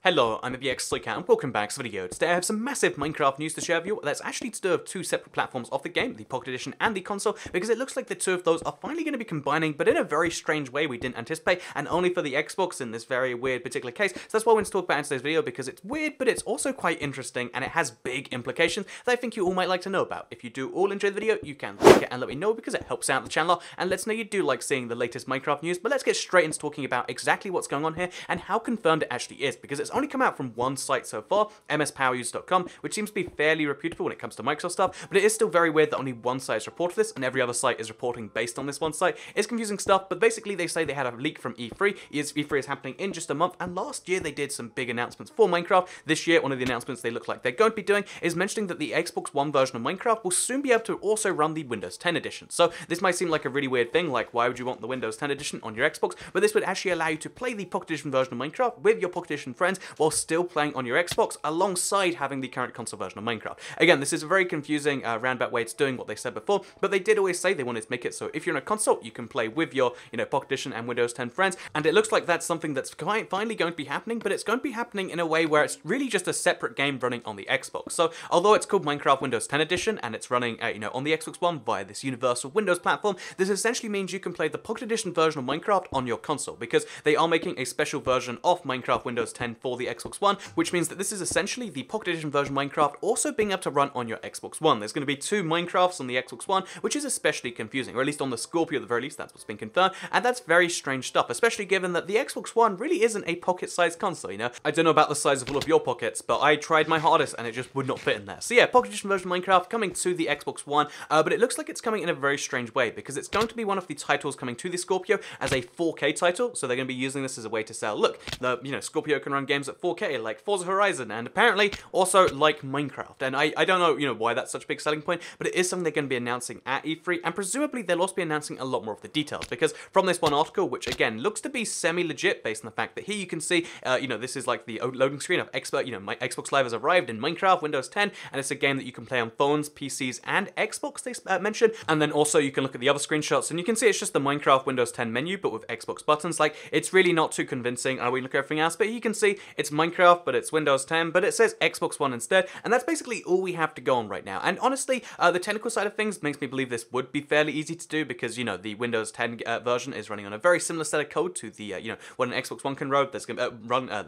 Hello, I'm PS3 and welcome back to the video. Today I have some massive Minecraft news to share with you that's actually to do with two separate platforms of the game, the Pocket Edition and the console, because it looks like the two of those are finally going to be combining, but in a very strange way we didn't anticipate, and only for the Xbox in this very weird particular case. So that's what I want to talk about in today's video, because it's weird, but it's also quite interesting, and it has big implications that I think you all might like to know about. If you do all enjoy the video, you can like it and let me know, because it helps out the channel, and lets know you do like seeing the latest Minecraft news. But let's get straight into talking about exactly what's going on here, and how confirmed it actually is, because it's only come out from one site so far, mspoweruse.com, which seems to be fairly reputable when it comes to Microsoft stuff, but it is still very weird that only one site has reported this, and every other site is reporting based on this one site. It's confusing stuff, but basically they say they had a leak from E3. E3 is happening in just a month, and last year they did some big announcements for Minecraft. This year, one of the announcements they look like they're going to be doing is mentioning that the Xbox One version of Minecraft will soon be able to also run the Windows 10 edition. So this might seem like a really weird thing, like why would you want the Windows 10 edition on your Xbox, but this would actually allow you to play the Pocket Edition version of Minecraft with your Pocket Edition friends while still playing on your Xbox, alongside having the current console version of Minecraft. Again, this is a very confusing roundabout way to doing what they said before, but they did always say they wanted to make it so if you're in a console, you can play with your, Pocket Edition and Windows 10 friends, and it looks like that's something that's finally going to be happening, but it's going to be happening in a way where it's really just a separate game running on the Xbox. So, although it's called Minecraft Windows 10 Edition, and it's running, on the Xbox One via this universal Windows platform, this essentially means you can play the Pocket Edition version of Minecraft on your console, because they are making a special version of Minecraft Windows 10 for the Xbox One, which means that this is essentially the Pocket Edition version of Minecraft also being able to run on your Xbox One. There's going to be two Minecrafts on the Xbox One, which is especially confusing, or at least on the Scorpio at the very least, that's what's been confirmed, and that's very strange stuff, especially given that the Xbox One really isn't a pocket-sized console, I don't know about the size of all of your pockets, but I tried my hardest and it just would not fit in there. So yeah, Pocket Edition version of Minecraft coming to the Xbox One, but it looks like it's coming in a very strange way, because it's going to be one of the titles coming to the Scorpio as a 4K title, so they're going to be using this as a way to sell, look, the, Scorpio can run games at 4K, like Forza Horizon, and apparently also like Minecraft, and I don't know, why that's such a big selling point, but it is something they're going to be announcing at E3, and presumably they'll also be announcing a lot more of the details, because from this one article, which again looks to be semi-legit based on the fact that here you can see, this is like the loading screen of my Xbox Live has arrived in Minecraft Windows 10, and it's a game that you can play on phones, PCs, and Xbox, they mentioned, and then also you can look at the other screenshots, and you can see it's just the Minecraft Windows 10 menu, but with Xbox buttons. Like, it's really not too convincing, we look at everything else, but you can see it's Minecraft, but it's Windows 10, but it says Xbox One instead, and that's basically all we have to go on right now. And honestly, the technical side of things makes me believe this would be fairly easy to do, because, the Windows 10 version is running on a very similar set of code to the, what an Xbox One can run. There's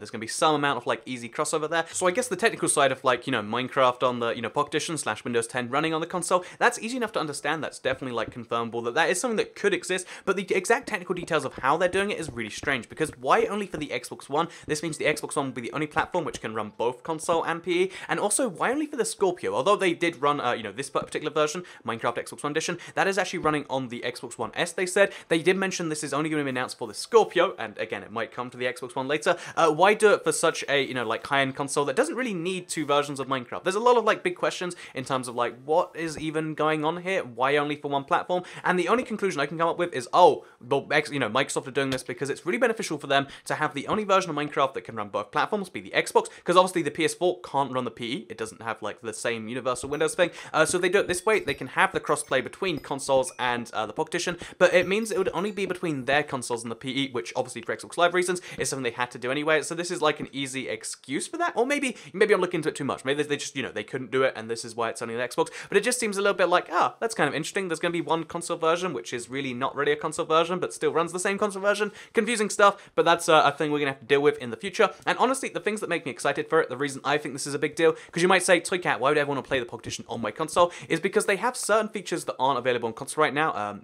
gonna be some amount of, like, easy crossover there. So I guess the technical side of, like, Minecraft on the, Pocket Edition / Windows 10 running on the console, that's easy enough to understand. That's definitely, like, confirmable that is something that could exist, but the exact technical details of how they're doing it is really strange, because why only for the Xbox One? This means the Xbox One will be the only platform which can run both console and PE, and also why only for the Scorpio? Although they did run, this particular version, Minecraft Xbox One Edition, that is actually running on the Xbox One S, they said. They did mention this is only going to be announced for the Scorpio, and again, it might come to the Xbox One later. Why do it for such a, like, high-end console that doesn't really need two versions of Minecraft? There's a lot of, like, big questions in terms of, like, what is even going on here? Why only for one platform? And the only conclusion I can come up with is, oh, well, Microsoft are doing this because it's really beneficial for them to have the only version of Minecraft that can run both platforms be the Xbox, because obviously the PS4 can't run the PE. It doesn't have, like, the same universal Windows thing. So if they do it this way, they can have the crossplay between consoles and the Pocket Edition, but it means it would only be between their consoles and the PE, which obviously for Xbox Live reasons is something they had to do anyway. So this is like an easy excuse for that, or maybe I'm looking into it too much. Maybe they just, they couldn't do it, and this is why it's only the Xbox. But it just seems a little bit like, that's kind of interesting. There's going to be one console version, which is really not really a console version, but still runs the same console version. Confusing stuff, but that's a thing we're going to have to deal with in the future. And honestly, the things that make me excited for it, the reason I think this is a big deal, because you might say, Toycat, why would I want to play the Pocket Edition on my console, is because they have certain features that aren't available on console right now.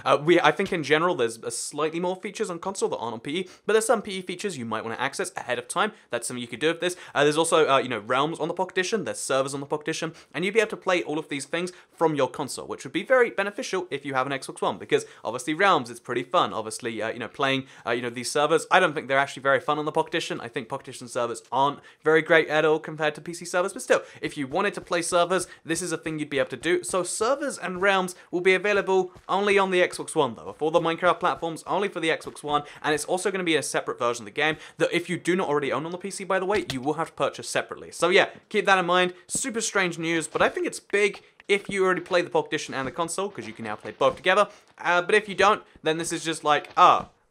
I think in general there's slightly more features on console that aren't on PE, but there's some PE features you might want to access ahead of time. That's something you could do with this. There's also, realms on the Pocket Edition, there's servers on the Pocket Edition, and you'd be able to play all of these things from your console, which would be very beneficial if you have an Xbox One, because obviously realms, it's pretty fun. Obviously, playing, these servers, I don't think they're actually very fun on the Pocket Edition. I think Pocket Edition servers aren't very great at all compared to PC servers, but still, if you wanted to play servers, this is a thing you'd be able to do. So servers and realms will be available only on the Xbox One, though. For the Minecraft platforms, only for the Xbox One, and it's also going to be a separate version of the game that if you do not already own on the PC, by the way, you will have to purchase separately. So yeah, keep that in mind. Super strange news, but I think it's big if you already play the Pocket Edition and the console, because you can now play both together. But if you don't, then this is just like,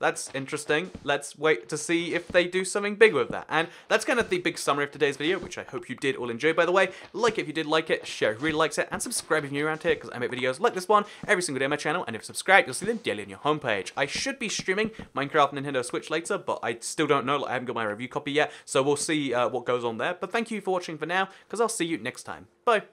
That's interesting. Let's wait to see if they do something big with that. And that's kind of the big summary of today's video, which I hope you did all enjoy, by the way. Like it if you did like it, share if you really likes it, and subscribe if you're new around here, because I make videos like this one every single day on my channel, and if you subscribe, you'll see them daily on your homepage. I should be streaming Minecraft Nintendo Switch later, but I still don't know. Like, I haven't got my review copy yet, so we'll see what goes on there. But thank you for watching for now, because I'll see you next time. Bye.